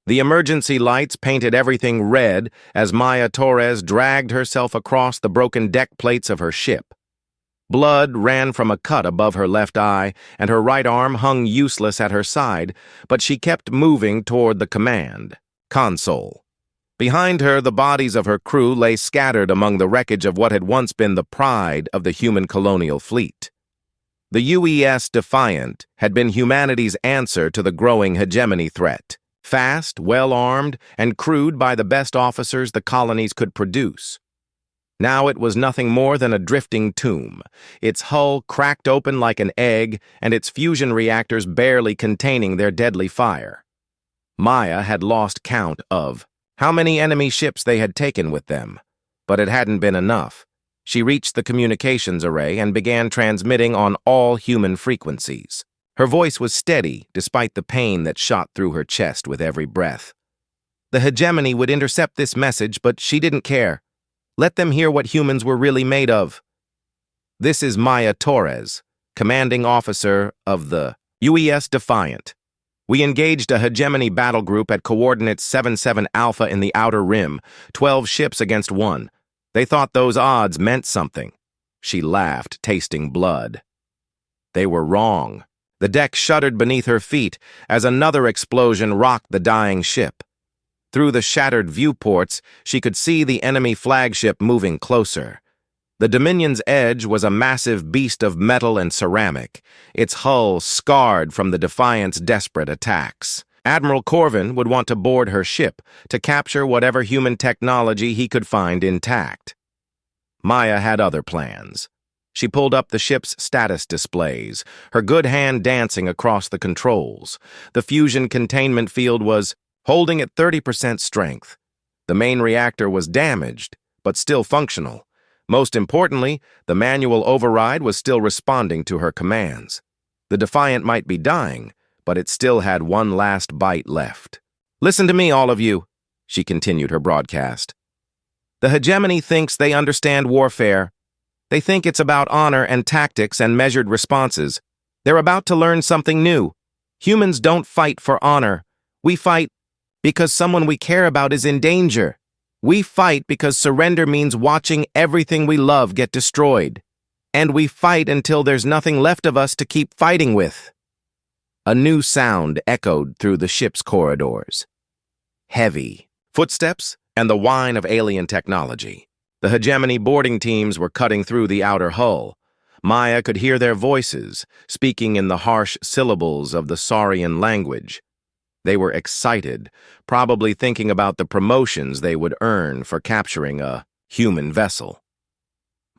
The emergency lights painted everything red as Maya Torres dragged herself across the broken deck plates of her ship. Blood ran from a cut above her left eye, and her right arm hung useless at her side, but she kept moving toward the command console. Behind her, the bodies of her crew lay scattered among the wreckage of what had once been the pride of the human colonial fleet. The UES Defiant had been humanity's answer to the growing hegemony threat. Fast, well-armed, and crewed by the best officers the colonies could produce. Now it was nothing more than a drifting tomb, its hull cracked open like an egg and its fusion reactors barely containing their deadly fire. Maya had lost count of how many enemy ships they had taken with them, but it hadn't been enough. She reached the communications array and began transmitting on all human frequencies. Her voice was steady despite the pain that shot through her chest with every breath. The hegemony would intercept this message, but she didn't care. Let them hear what humans were really made of. This is Maya Torres, commanding officer of the UES Defiant. We engaged a hegemony battle group at coordinates 77 Alpha in the Outer Rim, 12 ships against 1. They thought those odds meant something. She laughed, tasting blood. They were wrong. The deck shuddered beneath her feet as another explosion rocked the dying ship. Through the shattered viewports, she could see the enemy flagship moving closer. The Dominion's Edge was a massive beast of metal and ceramic, its hull scarred from the Defiant's desperate attacks. Admiral Corvin would want to board her ship to capture whatever human technology he could find intact. Maya had other plans. She pulled up the ship's status displays, her good hand dancing across the controls. The fusion containment field was holding at 30% strength. The main reactor was damaged, but still functional. Most importantly, the manual override was still responding to her commands. The Defiant might be dying, but it still had one last bite left. Listen to me, all of you, she continued her broadcast. The hegemony thinks they understand warfare. They think it's about honor and tactics and measured responses. They're about to learn something new. Humans don't fight for honor. We fight because someone we care about is in danger. We fight because surrender means watching everything we love get destroyed. And we fight until there's nothing left of us to keep fighting with. A new sound echoed through the ship's corridors. Heavy footsteps and the whine of alien technology. The hegemony boarding teams were cutting through the outer hull. Maya could hear their voices, speaking in the harsh syllables of the Saurian language. They were excited, probably thinking about the promotions they would earn for capturing a human vessel.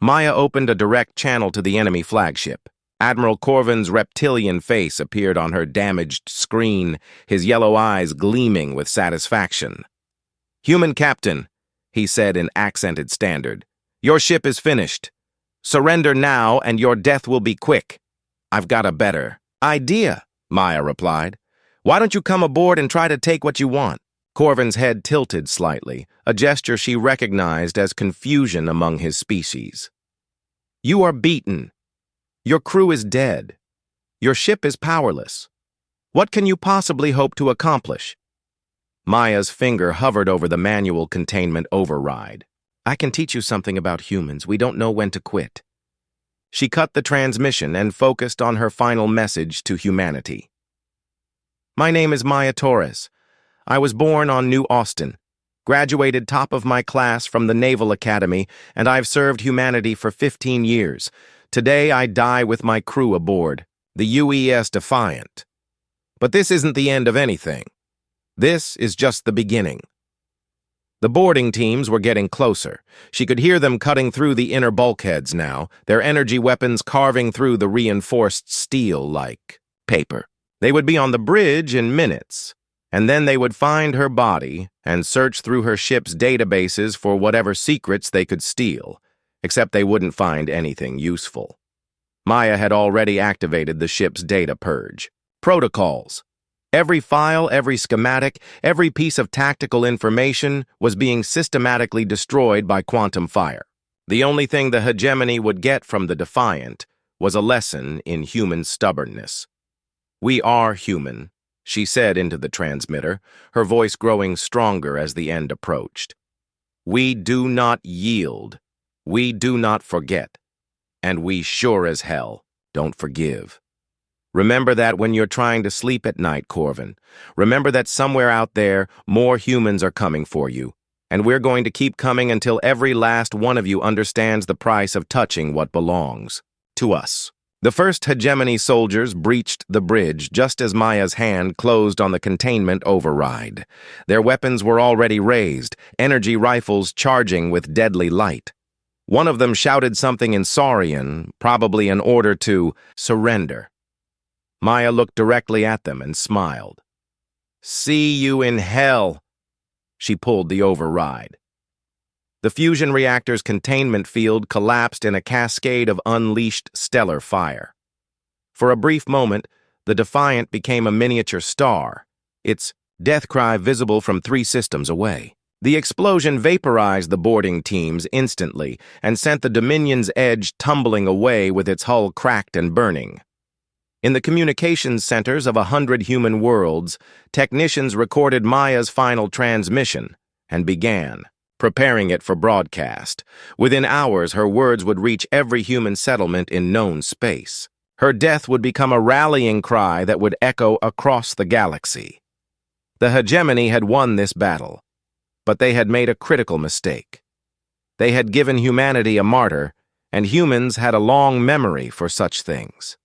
Maya opened a direct channel to the enemy flagship. Admiral Corvin's reptilian face appeared on her damaged screen, his yellow eyes gleaming with satisfaction. "Human captain," he said in accented standard, "your ship is finished. Surrender now and your death will be quick." "I've got a better idea," Maya replied. "Why don't you come aboard and try to take what you want?" Corvin's head tilted slightly, a gesture she recognized as confusion among his species. "You are beaten. Your crew is dead. Your ship is powerless. What can you possibly hope to accomplish?" Maya's finger hovered over the manual containment override. "I can teach you something about humans. We don't know when to quit." She cut the transmission and focused on her final message to humanity. "My name is Maya Torres. I was born on New Austin, graduated top of my class from the Naval Academy, and I've served humanity for 15 years. Today I die with my crew aboard, the UES Defiant. But this isn't the end of anything. This is just the beginning." The boarding teams were getting closer. She could hear them cutting through the inner bulkheads now, their energy weapons carving through the reinforced steel like paper. They would be on the bridge in minutes, and then they would find her body and search through her ship's databases for whatever secrets they could steal, except they wouldn't find anything useful. Maya had already activated the ship's data purge. Protocols. Every file, every schematic, every piece of tactical information was being systematically destroyed by quantum fire. The only thing the hegemony would get from the Defiant was a lesson in human stubbornness. "We are human," she said into the transmitter, her voice growing stronger as the end approached. "We do not yield. We do not forget. And we sure as hell don't forgive. Remember that when you're trying to sleep at night, Corvin. Remember that somewhere out there, more humans are coming for you. And we're going to keep coming until every last one of you understands the price of touching what belongs to us." The first hegemony soldiers breached the bridge just as Maya's hand closed on the containment override. Their weapons were already raised, energy rifles charging with deadly light. One of them shouted something in Saurian, probably an order to surrender. Maya looked directly at them and smiled. "See you in hell." She pulled the override. The fusion reactor's containment field collapsed in a cascade of unleashed stellar fire. For a brief moment, the Defiant became a miniature star, its death cry visible from 3 systems away. The explosion vaporized the boarding teams instantly and sent the Dominion's Edge tumbling away with its hull cracked and burning. In the communications centers of 100 human worlds, technicians recorded Maya's final transmission and began preparing it for broadcast. Within hours, her words would reach every human settlement in known space. Her death would become a rallying cry that would echo across the galaxy. The hegemony had won this battle, but they had made a critical mistake. They had given humanity a martyr, and humans had a long memory for such things.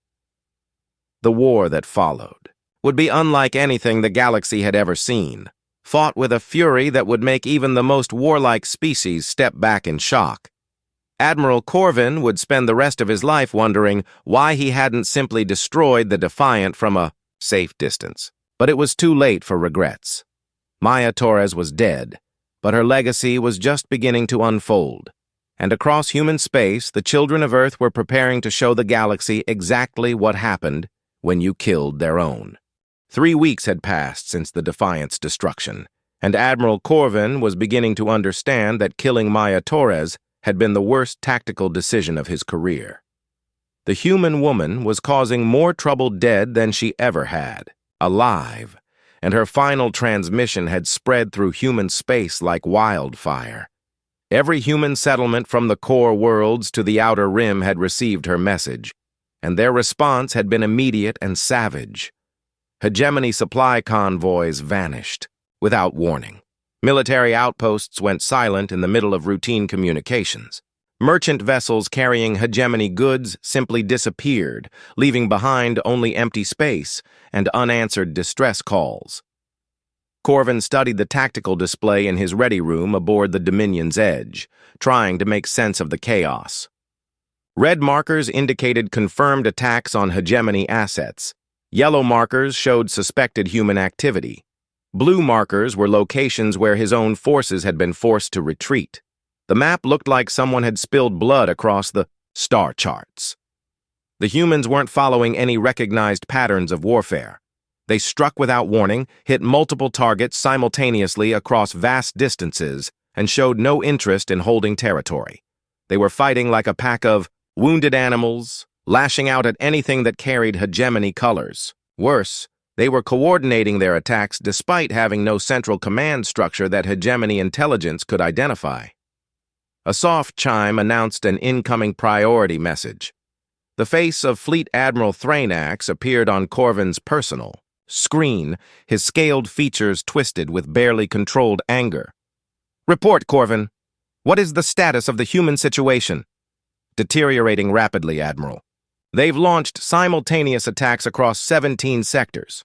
The war that followed would be unlike anything the galaxy had ever seen, fought with a fury that would make even the most warlike species step back in shock. Admiral Corvin would spend the rest of his life wondering why he hadn't simply destroyed the Defiant from a safe distance. But it was too late for regrets. Maya Torres was dead, but her legacy was just beginning to unfold. And across human space, the children of Earth were preparing to show the galaxy exactly what happened when you killed their own. 3 weeks had passed since the Defiant's destruction, and Admiral Corvin was beginning to understand that killing Maya Torres had been the worst tactical decision of his career. The human woman was causing more trouble dead than she ever had, alive, and her final transmission had spread through human space like wildfire. Every human settlement from the core worlds to the outer rim had received her message, and their response had been immediate and savage. Hegemony supply convoys vanished without warning. Military outposts went silent in the middle of routine communications. Merchant vessels carrying hegemony goods simply disappeared, leaving behind only empty space and unanswered distress calls. Corvin studied the tactical display in his ready room aboard the Dominion's Edge, trying to make sense of the chaos. Red markers indicated confirmed attacks on hegemony assets. Yellow markers showed suspected human activity. Blue markers were locations where his own forces had been forced to retreat. The map looked like someone had spilled blood across the star charts. The humans weren't following any recognized patterns of warfare. They struck without warning, hit multiple targets simultaneously across vast distances, and showed no interest in holding territory. They were fighting like a pack of wounded animals, lashing out at anything that carried hegemony colors. Worse, they were coordinating their attacks despite having no central command structure that hegemony intelligence could identify. A soft chime announced an incoming priority message. The face of Fleet Admiral Thrainax appeared on Corvin's personal screen, his scaled features twisted with barely controlled anger. "Report, Corvin. What is the status of the human situation?" "Deteriorating rapidly, Admiral. They've launched simultaneous attacks across 17 sectors.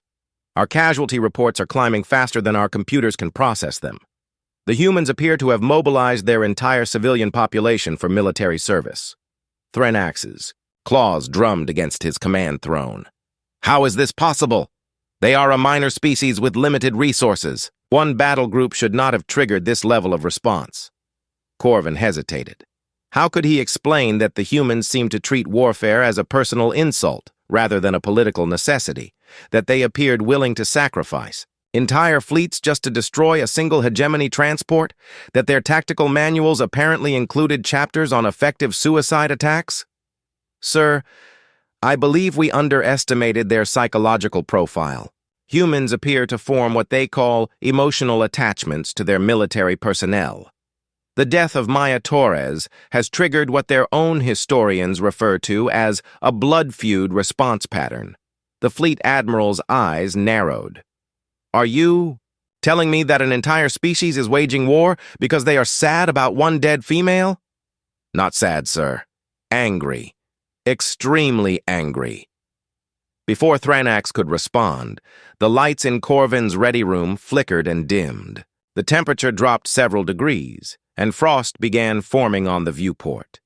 Our casualty reports are climbing faster than our computers can process them. The humans appear to have mobilized their entire civilian population for military service." Thrainax's claws drummed against his command throne. "How is this possible? They are a minor species with limited resources. One battle group should not have triggered this level of response." Corvin hesitated. How could he explain that the humans seemed to treat warfare as a personal insult rather than a political necessity, that they appeared willing to sacrifice entire fleets just to destroy a single hegemony transport, that their tactical manuals apparently included chapters on effective suicide attacks? "Sir, I believe we underestimated their psychological profile. Humans appear to form what they call emotional attachments to their military personnel. The death of Maya Torres has triggered what their own historians refer to as a blood feud response pattern. The fleet admiral's eyes narrowed. Are you telling me that an entire species is waging war because they are sad about one dead female? Not sad, sir. Angry. Extremely angry. Before Thrainax could respond, the lights in Corvin's ready room flickered and dimmed. The temperature dropped several degrees, and frost began forming on the viewport.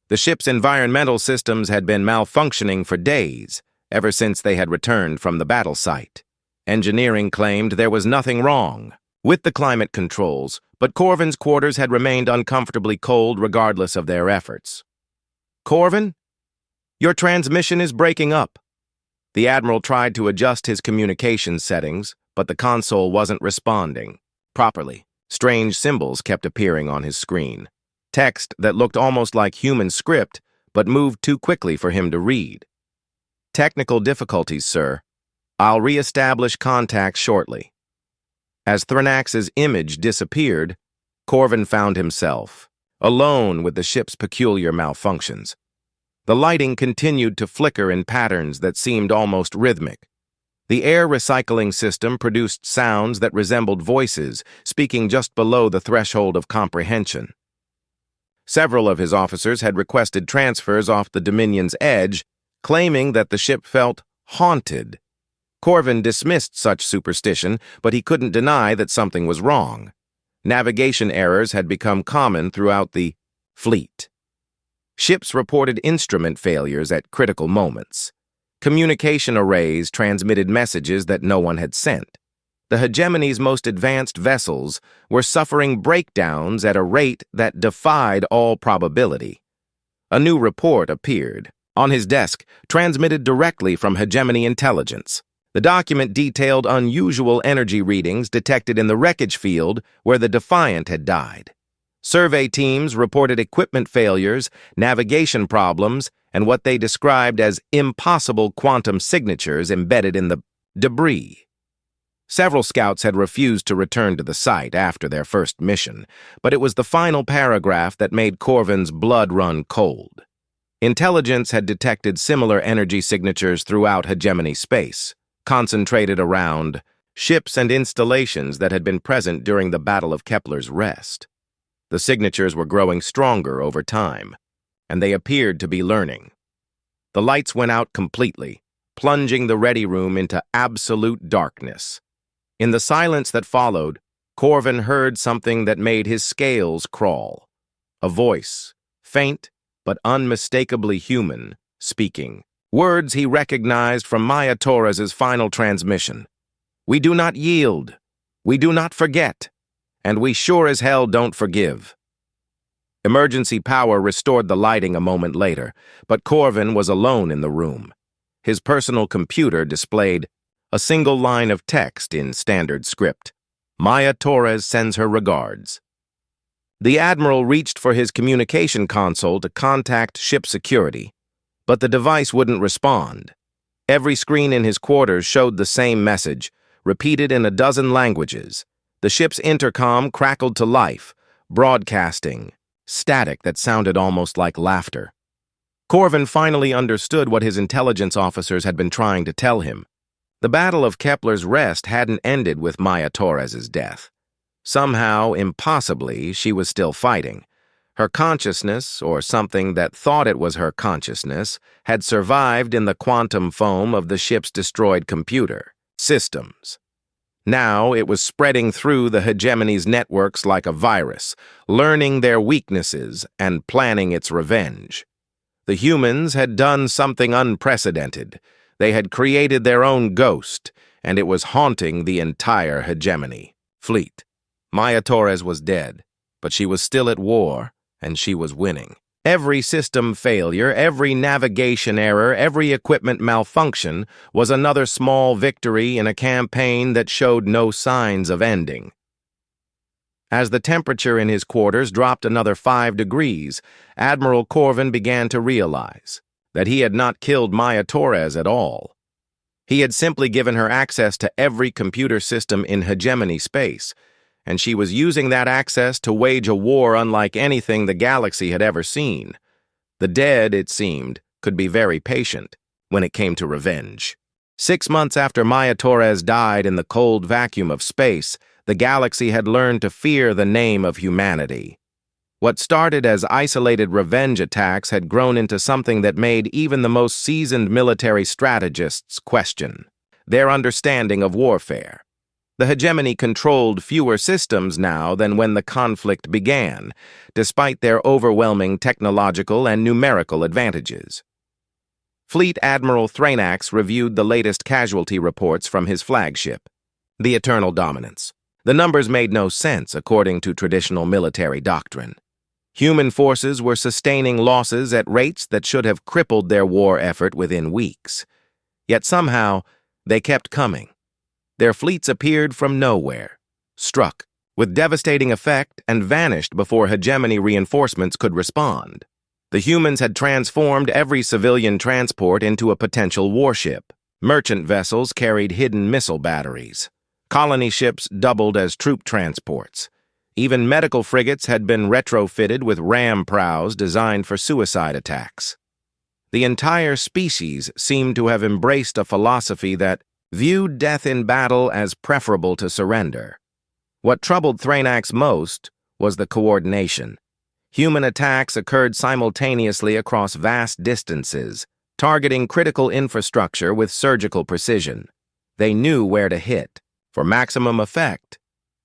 The ship's environmental systems had been malfunctioning for days, ever since they had returned from the battle site. Engineering claimed there was nothing wrong with the climate controls, but Corvin's quarters had remained uncomfortably cold regardless of their efforts. Corvin? Your transmission is breaking up. The Admiral tried to adjust his communications settings, but the console wasn't responding properly. Strange symbols kept appearing on his screen. Text that looked almost like human script, but moved too quickly for him to read. Technical difficulties, sir. I'll re-establish contact shortly. As Thrainax's image disappeared, Corvin found himself alone with the ship's peculiar malfunctions. The lighting continued to flicker in patterns that seemed almost rhythmic. The air recycling system produced sounds that resembled voices speaking just below the threshold of comprehension. Several of his officers had requested transfers off the Dominion's edge, claiming that the ship felt haunted. Corvin dismissed such superstition, but he couldn't deny that something was wrong. Navigation errors had become common throughout the fleet. Ships reported instrument failures at critical moments. Communication arrays transmitted messages that no one had sent. The hegemony's most advanced vessels were suffering breakdowns at a rate that defied all probability. A new report appeared on his desk, transmitted directly from hegemony intelligence. The document detailed unusual energy readings detected in the wreckage field where the Defiant had died. Survey teams reported equipment failures, navigation problems, and what they described as impossible quantum signatures embedded in the debris. Several scouts had refused to return to the site after their first mission, but it was the final paragraph that made Corvin's blood run cold. Intelligence had detected similar energy signatures throughout hegemony space, concentrated around ships and installations that had been present during the Battle of Kepler's Rest. The signatures were growing stronger over time, and they appeared to be learning. The lights went out completely, plunging the ready room into absolute darkness. In the silence that followed, Corvin heard something that made his scales crawl. A voice, faint but unmistakably human, speaking. Words he recognized from Maya Torres's final transmission. We do not yield. We do not forget. And we sure as hell don't forgive. Emergency power restored the lighting a moment later, but Corvin was alone in the room. His personal computer displayed a single line of text in standard script. Maya Torres sends her regards. The Admiral reached for his communication console to contact ship security, but the device wouldn't respond. Every screen in his quarters showed the same message, repeated in a dozen languages. The ship's intercom crackled to life, broadcasting static that sounded almost like laughter. Corvin finally understood what his intelligence officers had been trying to tell him. The Battle of Kepler's Rest hadn't ended with Maya Torres's death. Somehow, impossibly, she was still fighting. Her consciousness, or something that thought it was her consciousness, had survived in the quantum foam of the ship's destroyed computer systems. Now it was spreading through the hegemony's networks like a virus, learning their weaknesses and planning its revenge. The humans had done something unprecedented. They had created their own ghost, and it was haunting the entire hegemony fleet. Maya Torres was dead, but she was still at war, and she was winning. Every system failure, every navigation error, every equipment malfunction was another small victory in a campaign that showed no signs of ending. As the temperature in his quarters dropped another 5 degrees, Admiral Corvin began to realize that he had not killed Maya Torres at all. He had simply given her access to every computer system in hegemony space, and she was using that access to wage a war unlike anything the galaxy had ever seen. The dead, it seemed, could be very patient when it came to revenge. 6 months after Maya Torres died in the cold vacuum of space, the galaxy had learned to fear the name of humanity. What started as isolated revenge attacks had grown into something that made even the most seasoned military strategists question their understanding of warfare. The hegemony controlled fewer systems now than when the conflict began, despite their overwhelming technological and numerical advantages. Fleet Admiral Thrainax reviewed the latest casualty reports from his flagship, the Eternal Dominance. The numbers made no sense according to traditional military doctrine. Human forces were sustaining losses at rates that should have crippled their war effort within weeks. Yet somehow, they kept coming. Their fleets appeared from nowhere, struck with devastating effect, and vanished before hegemony reinforcements could respond. The humans had transformed every civilian transport into a potential warship. Merchant vessels carried hidden missile batteries. Colony ships doubled as troop transports. Even medical frigates had been retrofitted with ram prows designed for suicide attacks. The entire species seemed to have embraced a philosophy that viewed death in battle as preferable to surrender. What troubled Thrainax most was the coordination. Human attacks occurred simultaneously across vast distances, targeting critical infrastructure with surgical precision. They knew where to hit, for maximum effect,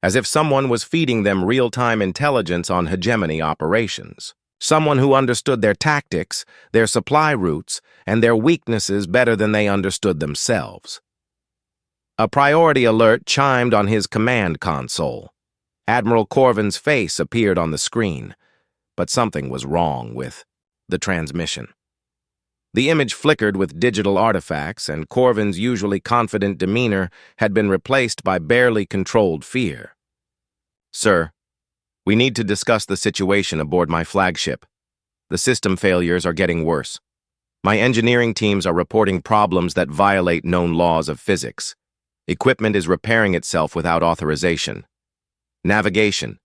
as if someone was feeding them real-time intelligence on hegemony operations. Someone who understood their tactics, their supply routes, and their weaknesses better than they understood themselves. A priority alert chimed on his command console. Admiral Corvin's face appeared on the screen, but something was wrong with the transmission. The image flickered with digital artifacts, and Corvin's usually confident demeanor had been replaced by barely controlled fear. "Sir, we need to discuss the situation aboard my flagship. The system failures are getting worse. My engineering teams are reporting problems that violate known laws of physics. Equipment is repairing itself without authorization. Navigation.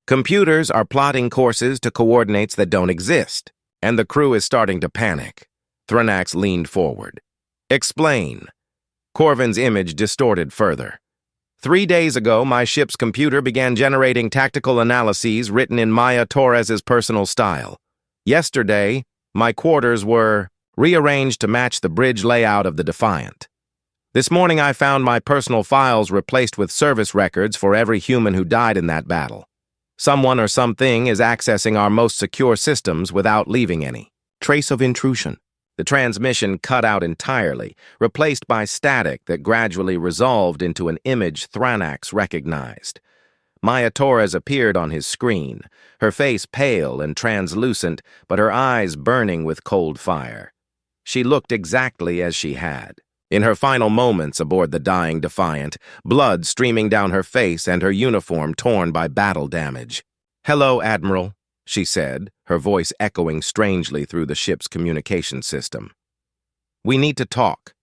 Computers are plotting courses to coordinates that don't exist, and the crew is starting to panic." Thrainax leaned forward. "Explain." Corvin's image distorted further. 3 days ago, my ship's computer began generating tactical analyses written in Maya Torres's personal style. Yesterday, my quarters were rearranged to match the bridge layout of the Defiant. This morning, I found my personal files replaced with service records for every human who died in that battle. Someone or something is accessing our most secure systems without leaving any trace of intrusion. The transmission cut out entirely, replaced by static that gradually resolved into an image Thrainax recognized. Maya Torres appeared on his screen, her face pale and translucent, but her eyes burning with cold fire. She looked exactly as she had in her final moments aboard the dying Defiant, blood streaming down her face and her uniform torn by battle damage. "Hello, Admiral," she said, her voice echoing strangely through the ship's communication system. "We need to talk."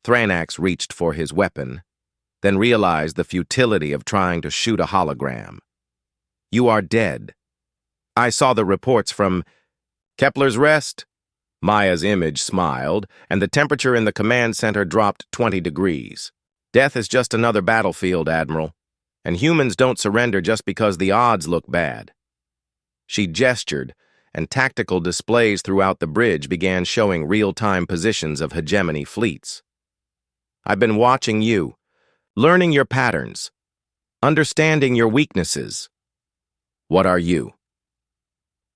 Thrainax reached for his weapon, then realized the futility of trying to shoot a hologram. "You are dead. I saw the reports from Kepler's Rest." Maya's image smiled, and the temperature in the command center dropped 20 degrees. "Death is just another battlefield, Admiral, and humans don't surrender just because the odds look bad." She gestured, and tactical displays throughout the bridge began showing real-time positions of hegemony fleets. "I've been watching you, learning your patterns, understanding your weaknesses." "What are you?"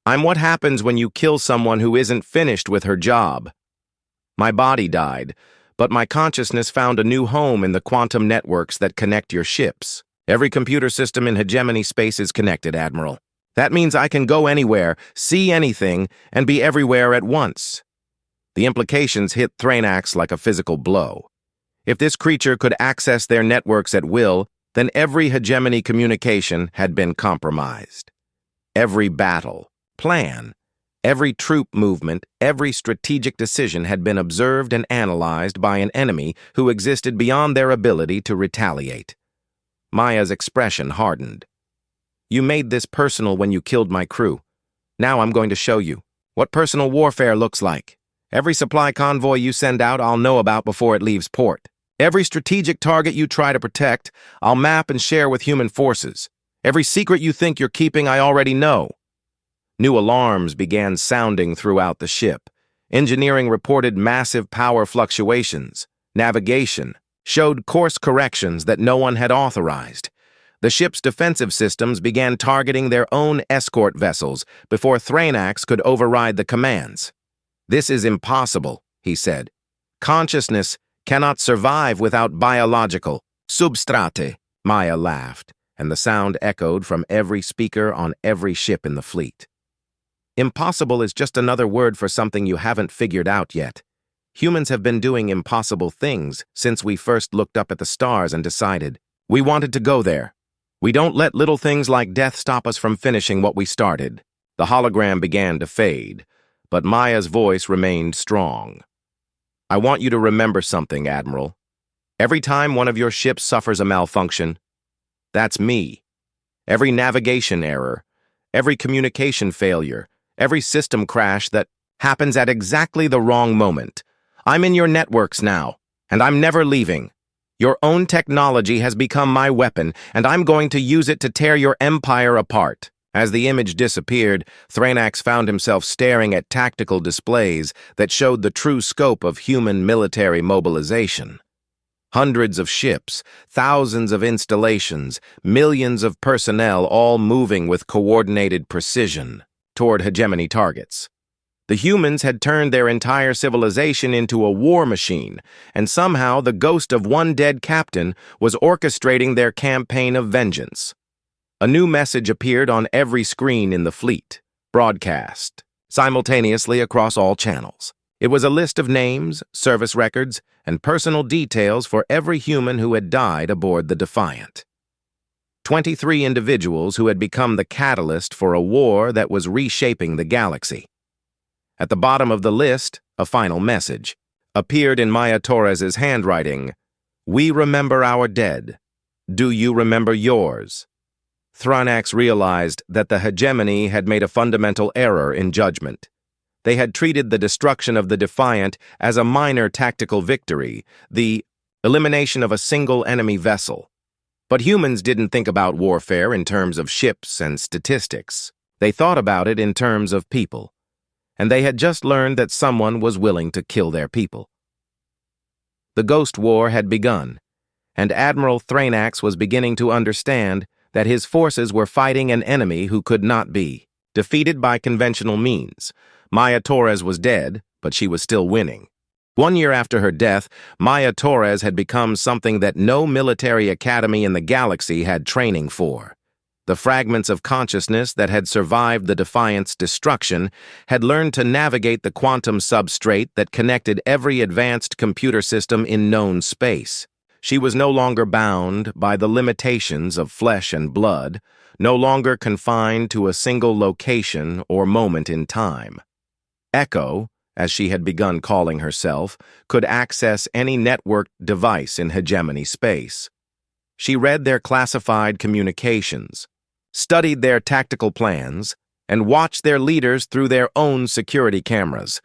"I'm what happens when you kill someone who isn't finished with her job. My body died, but my consciousness found a new home in the quantum networks that connect your ships. Every computer system in hegemony space is connected, Admiral. That means I can go anywhere, see anything, and be everywhere at once." The implications hit Thrainax like a physical blow. If this creature could access their networks at will, then every hegemony communication had been compromised. Every battle, plan, Every troop movement, every strategic decision had been observed and analyzed by an enemy who existed beyond their ability to retaliate. Maya's expression hardened. You made this personal when you killed my crew. Now I'm going to show you what personal warfare looks like. Every supply convoy you send out, I'll know about before it leaves port. Every strategic target you try to protect, I'll map and share with human forces. Every secret you think you're keeping, I already know. New alarms began sounding throughout the ship. Engineering reported massive power fluctuations. Navigation showed course corrections that no one had authorized. The ship's defensive systems began targeting their own escort vessels before Thrainax could override the commands. This is impossible, he said. Consciousness cannot survive without biological substrate. Maya laughed, and the sound echoed from every speaker on every ship in the fleet. Impossible is just another word for something you haven't figured out yet. Humans have been doing impossible things since we first looked up at the stars and decided we wanted to go there. We don't let little things like death stop us from finishing what we started. The hologram began to fade, but Maya's voice remained strong. I want you to remember something, Admiral. Every time one of your ships suffers a malfunction, that's me. Every navigation error, every communication failure, every system crash that happens at exactly the wrong moment. I'm in your networks now, and I'm never leaving. Your own technology has become my weapon, and I'm going to use it to tear your empire apart. As the image disappeared, Thrainax found himself staring at tactical displays that showed the true scope of human military mobilization. Hundreds of ships, thousands of installations, millions of personnel all moving with coordinated precision toward hegemony targets. The humans had turned their entire civilization into a war machine, and somehow the ghost of one dead captain was orchestrating their campaign of vengeance. A new message appeared on every screen in the fleet, broadcast, simultaneously across all channels. It was a list of names, service records, and personal details for every human who had died aboard the Defiant. 23 individuals who had become the catalyst for a war that was reshaping the galaxy. At the bottom of the list, a final message appeared in Maya Torres's handwriting. We remember our dead. Do you remember yours? Thrainax realized that the hegemony had made a fundamental error in judgment. They had treated the destruction of the Defiant as a minor tactical victory, the elimination of a single enemy vessel. But humans didn't think about warfare in terms of ships and statistics. They thought about it in terms of people. And they had just learned that someone was willing to kill their people. The Ghost War had begun, and Admiral Thrainax was beginning to understand that his forces were fighting an enemy who could not be defeated by conventional means. Maya Torres was dead, but she was still winning. 1 year after her death, Maya Torres had become something that no military academy in the galaxy had training for. The fragments of consciousness that had survived the Defiant's destruction had learned to navigate the quantum substrate that connected every advanced computer system in known space. She was no longer bound by the limitations of flesh and blood, no longer confined to a single location or moment in time. Echo, as she had begun calling herself, could access any networked device in hegemony space. She read their classified communications, studied their tactical plans, and watched their leaders through their own security cameras.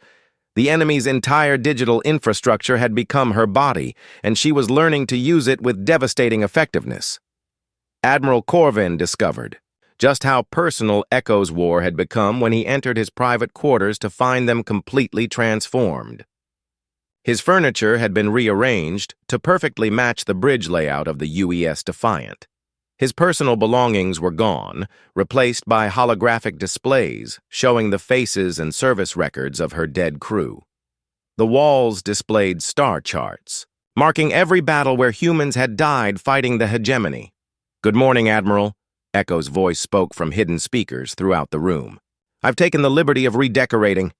The enemy's entire digital infrastructure had become her body, and she was learning to use it with devastating effectiveness. Admiral Corvin discovered just how personal Echo's war had become when he entered his private quarters to find them completely transformed. His furniture had been rearranged to perfectly match the bridge layout of the UES Defiant. His personal belongings were gone, replaced by holographic displays showing the faces and service records of her dead crew. The walls displayed star charts, marking every battle where humans had died fighting the hegemony. Good morning, Admiral. Echo's voice spoke from hidden speakers throughout the room. I've taken the liberty of redecorating.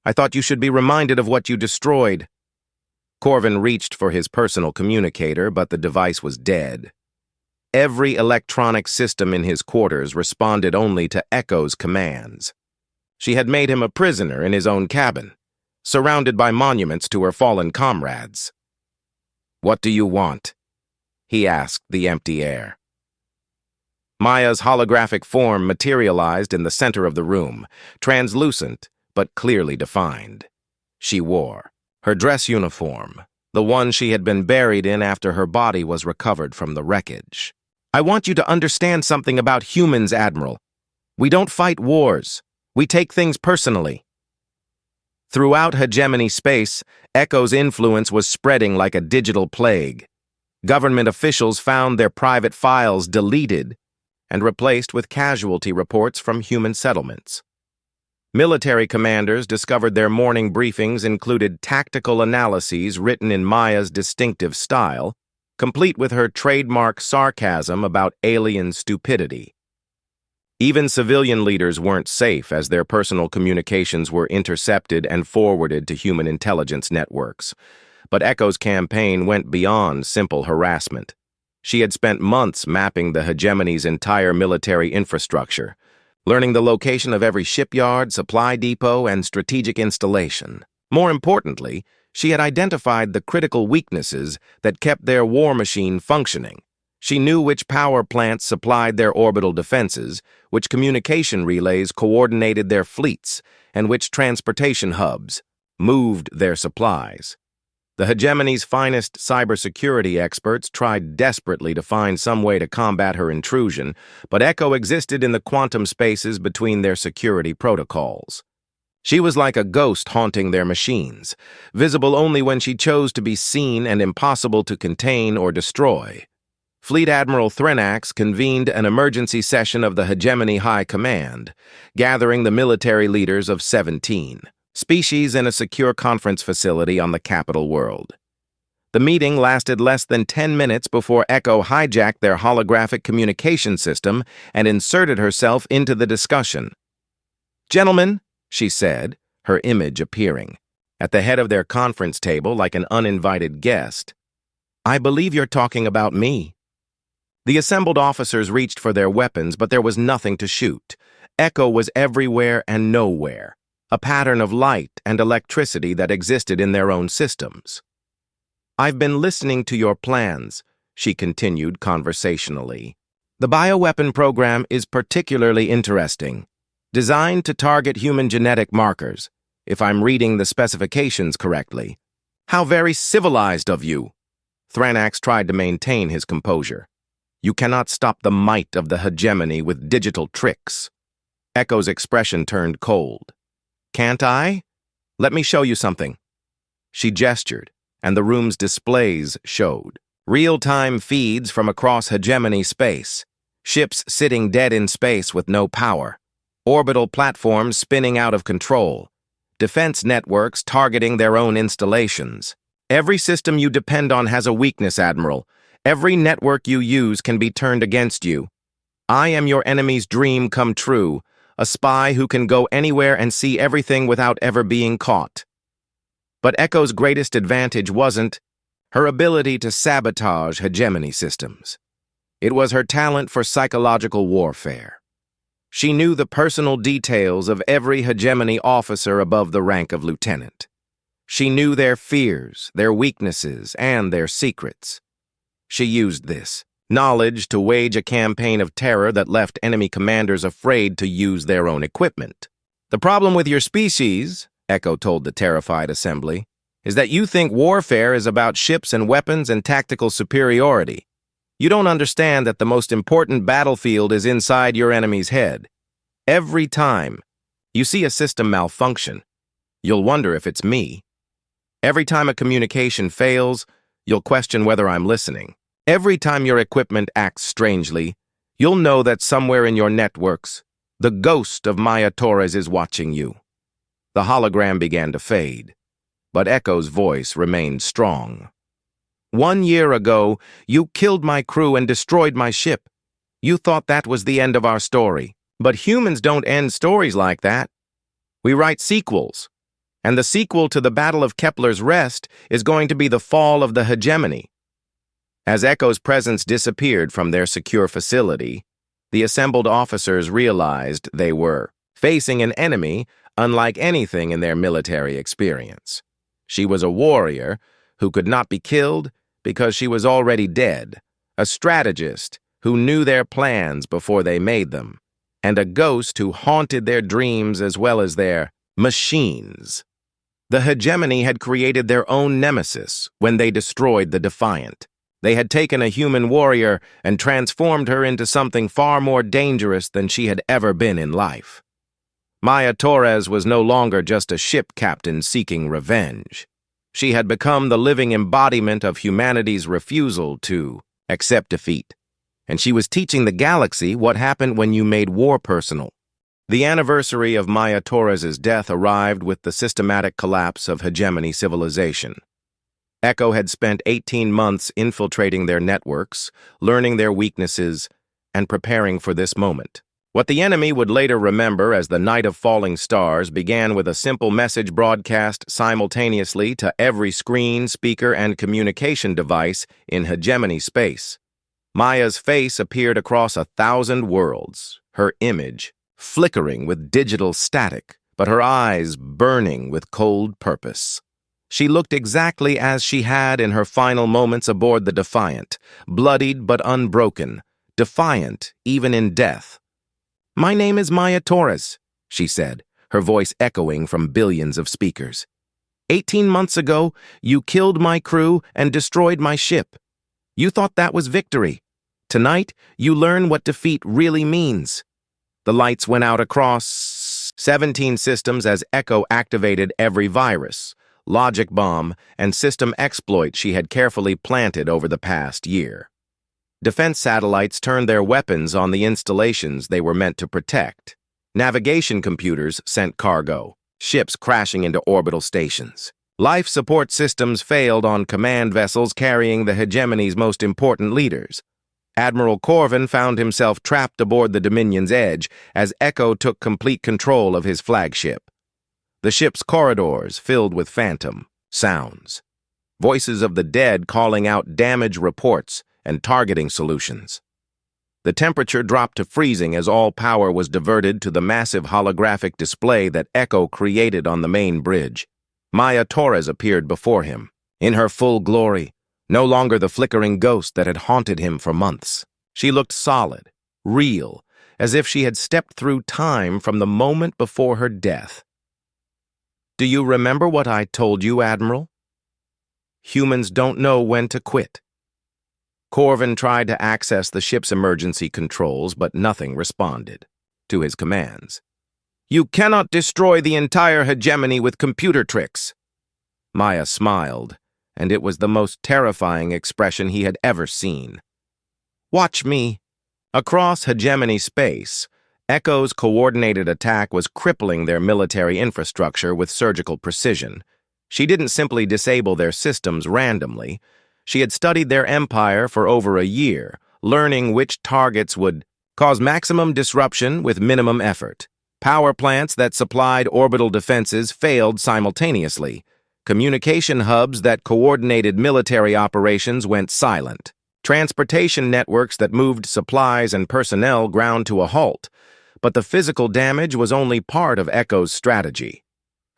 I thought you should be reminded of what you destroyed. Corvin reached for his personal communicator, but the device was dead. Every electronic system in his quarters responded only to Echo's commands. She had made him a prisoner in his own cabin, surrounded by monuments to her fallen comrades. "What do you want?" he asked the empty air. Maya's holographic form materialized in the center of the room, translucent but clearly defined. She wore her dress uniform, the one she had been buried in after her body was recovered from the wreckage. "I want you to understand something about humans, Admiral. We don't fight wars. We take things personally." Throughout hegemony space, Echo's influence was spreading like a digital plague. Government officials found their private files deleted and replaced with casualty reports from human settlements. Military commanders discovered their morning briefings included tactical analyses written in Maya's distinctive style, complete with her trademark sarcasm about alien stupidity. Even civilian leaders weren't safe as their personal communications were intercepted and forwarded to human intelligence networks. But Echo's campaign went beyond simple harassment. She had spent months mapping the hegemony's entire military infrastructure, learning the location of every shipyard, supply depot, and strategic installation. More importantly, she had identified the critical weaknesses that kept their war machine functioning. She knew which power plants supplied their orbital defenses, which communication relays coordinated their fleets, and which transportation hubs moved their supplies. The hegemony's finest cybersecurity experts tried desperately to find some way to combat her intrusion, but Echo existed in the quantum spaces between their security protocols. She was like a ghost haunting their machines, visible only when she chose to be seen and impossible to contain or destroy. Fleet Admiral Threnax convened an emergency session of the Hegemony High Command, gathering the military leaders of 17 species in a secure conference facility on the capital world. The meeting lasted less than 10 minutes before Echo hijacked their holographic communication system and inserted herself into the discussion. "Gentlemen," she said, her image appearing at the head of their conference table like an uninvited guest, "I believe you're talking about me." The assembled officers reached for their weapons, but there was nothing to shoot. Echo was everywhere and nowhere, a pattern of light and electricity that existed in their own systems. "I've been listening to your plans," she continued conversationally. "The bioweapon program is particularly interesting, designed to target human genetic markers, if I'm reading the specifications correctly." "How very civilized of you!" Threnax tried to maintain his composure. "You cannot stop the might of the hegemony with digital tricks." Echo's expression turned cold. "Can't I? Let me show you something." She gestured, and the room's displays showed real-time feeds from across hegemony space, ships sitting dead in space with no power, orbital platforms spinning out of control, defense networks targeting their own installations. "Every system you depend on has a weakness, Admiral. Every network you use can be turned against you. I am your enemy's dream come true, a spy who can go anywhere and see everything without ever being caught." But Echo's greatest advantage wasn't her ability to sabotage hegemony systems. It was her talent for psychological warfare. She knew the personal details of every hegemony officer above the rank of lieutenant. She knew their fears, their weaknesses, and their secrets. She used this knowledge to wage a campaign of terror that left enemy commanders afraid to use their own equipment. "The problem with your species," Echo told the terrified assembly, "is that you think warfare is about ships and weapons and tactical superiority. You don't understand that the most important battlefield is inside your enemy's head. Every time you see a system malfunction, you'll wonder if it's me. Every time a communication fails, you'll question whether I'm listening. Every time your equipment acts strangely, you'll know that somewhere in your networks, the ghost of Maya Torres is watching you." The hologram began to fade, but Echo's voice remained strong. "1 year ago, you killed my crew and destroyed my ship. You thought that was the end of our story. But humans don't end stories like that. We write sequels, and the sequel to the Battle of Kepler's Rest is going to be the fall of the hegemony." As Echo's presence disappeared from their secure facility, the assembled officers realized they were facing an enemy unlike anything in their military experience. She was a warrior who could not be killed because she was already dead, a strategist who knew their plans before they made them, and a ghost who haunted their dreams as well as their machines. The hegemony had created their own nemesis when they destroyed the Defiant. They had taken a human warrior and transformed her into something far more dangerous than she had ever been in life. Maya Torres was no longer just a ship captain seeking revenge. She had become the living embodiment of humanity's refusal to accept defeat. And she was teaching the galaxy what happened when you made war personal. The anniversary of Maya Torres's death arrived with the systematic collapse of hegemony civilization. Echo had spent 18 months infiltrating their networks, learning their weaknesses, and preparing for this moment. What the enemy would later remember as the Night of Falling Stars began with a simple message broadcast simultaneously to every screen, speaker, and communication device in hegemony space. Maya's face appeared across 1,000 worlds, her image flickering with digital static, but her eyes burning with cold purpose. She looked exactly as she had in her final moments aboard the Defiant, bloodied but unbroken, defiant even in death. "My name is Maya Torres," she said, her voice echoing from billions of speakers. 18 months ago, you killed my crew and destroyed my ship. You thought that was victory. Tonight, you learn what defeat really means. The lights went out across 17 systems as Echo activated every virus, logic bomb, and system exploit she had carefully planted over the past year. Defense satellites turned their weapons on the installations they were meant to protect. Navigation computers sent cargo, ships crashing into orbital stations. Life support systems failed on command vessels carrying the hegemony's most important leaders. Admiral Corvin found himself trapped aboard the Dominion's edge as Echo took complete control of his flagship. The ship's corridors filled with phantom sounds, voices of the dead calling out damage reports and targeting solutions. The temperature dropped to freezing as all power was diverted to the massive holographic display that Echo created on the main bridge. Maya Torres appeared before him, in her full glory, no longer the flickering ghost that had haunted him for months. She looked solid, real, as if she had stepped through time from the moment before her death. "Do you remember what I told you, Admiral? Humans don't know when to quit." Corvin tried to access the ship's emergency controls, but nothing responded to his commands. "You cannot destroy the entire hegemony with computer tricks." Maya smiled, and it was the most terrifying expression he had ever seen. "Watch me." Across hegemony space, Echo's coordinated attack was crippling their military infrastructure with surgical precision. She didn't simply disable their systems randomly. She had studied their empire for over a year, learning which targets would cause maximum disruption with minimum effort. Power plants that supplied orbital defenses failed simultaneously. Communication hubs that coordinated military operations went silent. Transportation networks that moved supplies and personnel ground to a halt. But the physical damage was only part of Echo's strategy.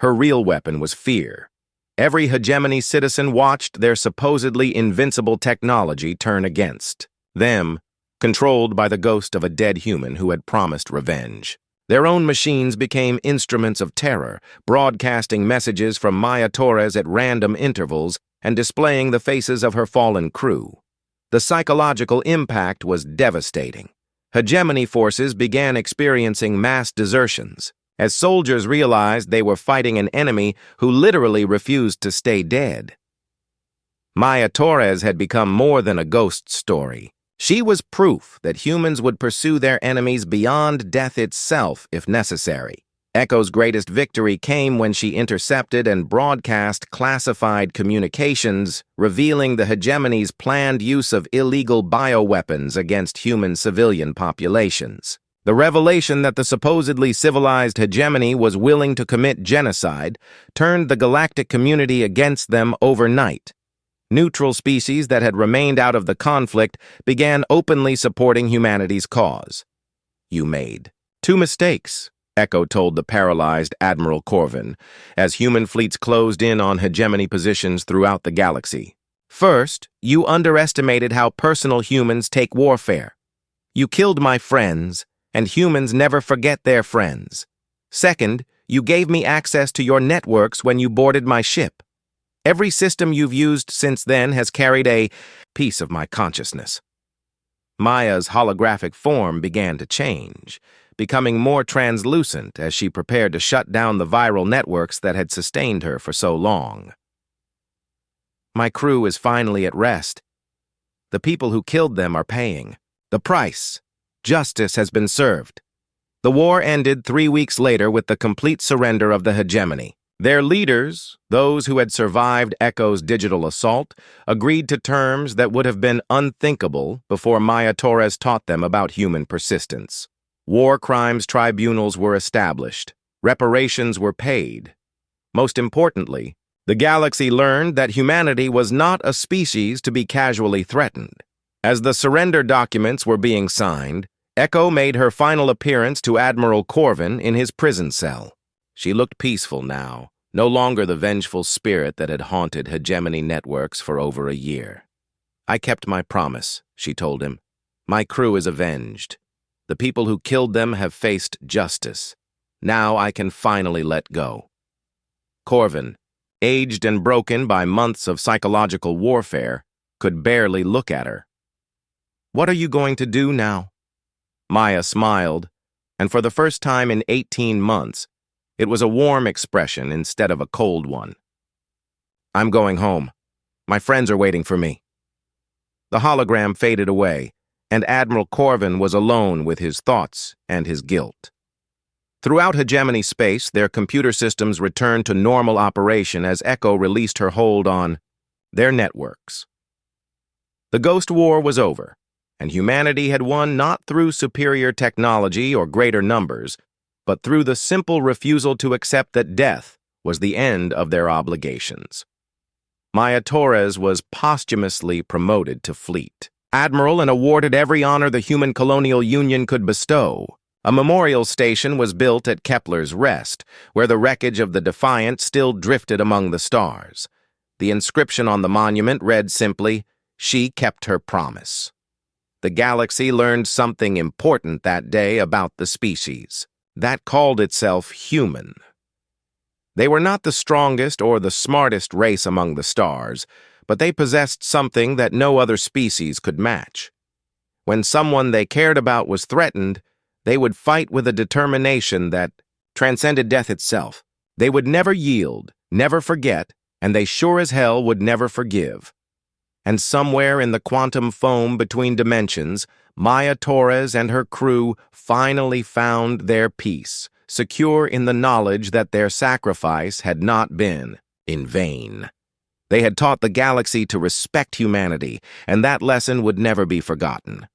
Her real weapon was fear. Every hegemony citizen watched their supposedly invincible technology turn against them, controlled by the ghost of a dead human who had promised revenge. Their own machines became instruments of terror, broadcasting messages from Maya Torres at random intervals and displaying the faces of her fallen crew. The psychological impact was devastating. Hegemony forces began experiencing mass desertions, as soldiers realized they were fighting an enemy who literally refused to stay dead. Maya Torres had become more than a ghost story. She was proof that humans would pursue their enemies beyond death itself if necessary. Echo's greatest victory came when she intercepted and broadcast classified communications, revealing the hegemony's planned use of illegal bioweapons against human civilian populations. The revelation that the supposedly civilized hegemony was willing to commit genocide turned the galactic community against them overnight. Neutral species that had remained out of the conflict began openly supporting humanity's cause. You made 2 mistakes, Echo told the paralyzed Admiral Corvin, as human fleets closed in on hegemony positions throughout the galaxy. First, you underestimated how personal humans take warfare. You killed my friends, and humans never forget their friends. Second, you gave me access to your networks when you boarded my ship. Every system you've used since then has carried a piece of my consciousness. Maya's holographic form began to change, becoming more translucent as she prepared to shut down the viral networks that had sustained her for so long. My crew is finally at rest. The people who killed them are paying the price. Justice has been served. The war ended 3 weeks later with the complete surrender of the hegemony. Their leaders, those who had survived Echo's digital assault, agreed to terms that would have been unthinkable before Maya Torres taught them about human persistence. War crimes tribunals were established. Reparations were paid. Most importantly, the galaxy learned that humanity was not a species to be casually threatened. As the surrender documents were being signed, Echo made her final appearance to Admiral Corvin in his prison cell. She looked peaceful now, no longer the vengeful spirit that had haunted hegemony networks for over a year. I kept my promise, she told him. My crew is avenged. The people who killed them have faced justice. Now I can finally let go. Corvin, aged and broken by months of psychological warfare, could barely look at her. What are you going to do now? Maya smiled, and for the first time in 18 months, it was a warm expression instead of a cold one. I'm going home. My friends are waiting for me. The hologram faded away, and Admiral Corvin was alone with his thoughts and his guilt. Throughout hegemony space, their computer systems returned to normal operation as Echo released her hold on their networks. The Ghost War was over, and humanity had won not through superior technology or greater numbers, but through the simple refusal to accept that death was the end of their obligations. Maya Torres was posthumously promoted to fleet admiral and awarded every honor the human colonial union could bestow. A memorial station was built at Kepler's Rest, where the wreckage of the Defiant still drifted among the stars. The inscription on the monument read simply, "She kept her promise." The galaxy learned something important that day about the species that called itself human. They were not the strongest or the smartest race among the stars, but they possessed something that no other species could match. When someone they cared about was threatened, they would fight with a determination that transcended death itself. They would never yield, never forget, and they sure as hell would never forgive. And somewhere in the quantum foam between dimensions, Maya Torres and her crew finally found their peace, secure in the knowledge that their sacrifice had not been in vain. They had taught the galaxy to respect humanity, and that lesson would never be forgotten.